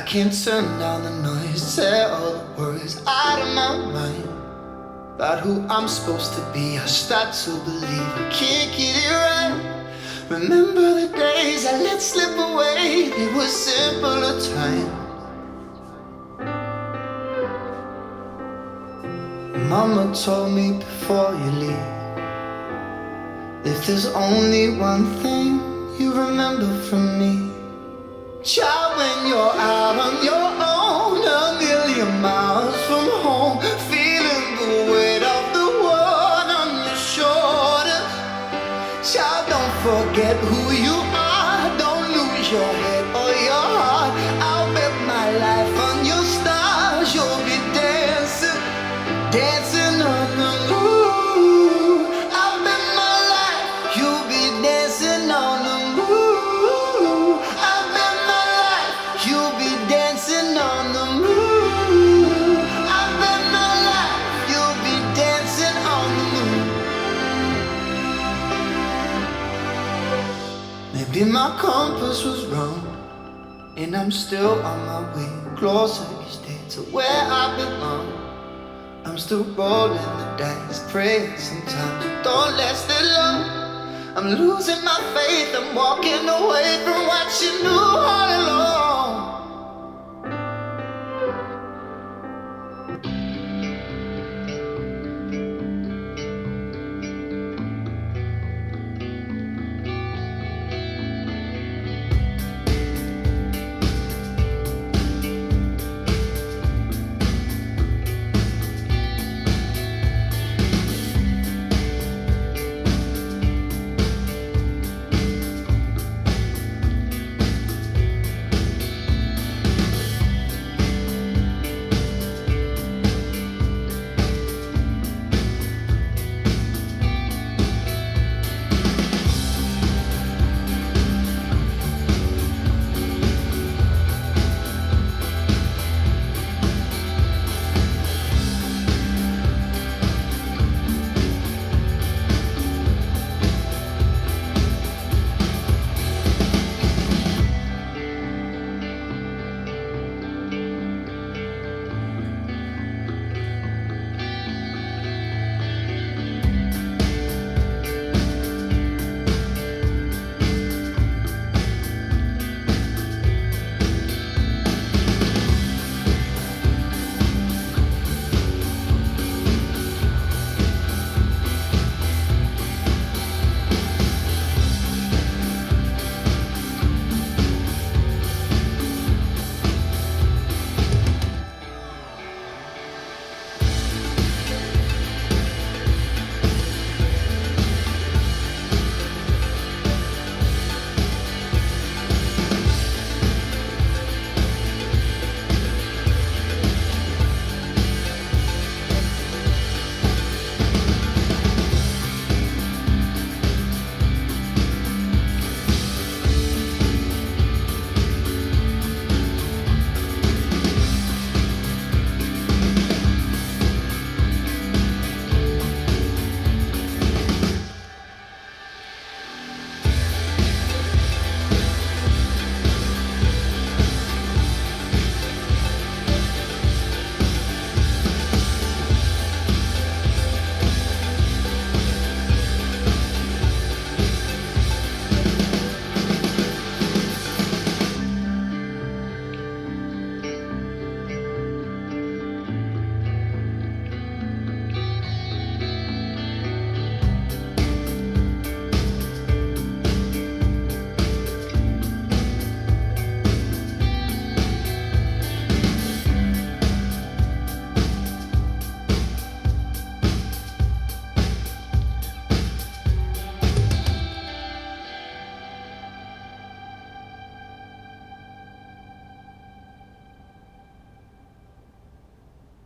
can't turn down the noise, tear all the worries out of my mind. About who I'm supposed to be, I start to believe I can't get it right. Remember the days I let slip away, they were simpler times. Mama told me before you leave, if there's only one thing you remember from me, child, when you're out on your own, a million miles from home, feeling the weight of the world on your shoulders. Child, don't forget who you are, don't lose your head or your heart. I'll bet my life on your stars, you'll be dancing, dancing on the moon. I'll bet my life, you'll be dancing on the moon. I'll bet my life, you'll be dancing on the moon. I'll bet my life, you'll be dancing on the moon. Maybe my compass was wrong, and I'm still on my way closer each day to where I belong. I'm still rolling the dice, praying sometimes it don't last that long. I'm losing my faith, I'm walking away from what you knew all along.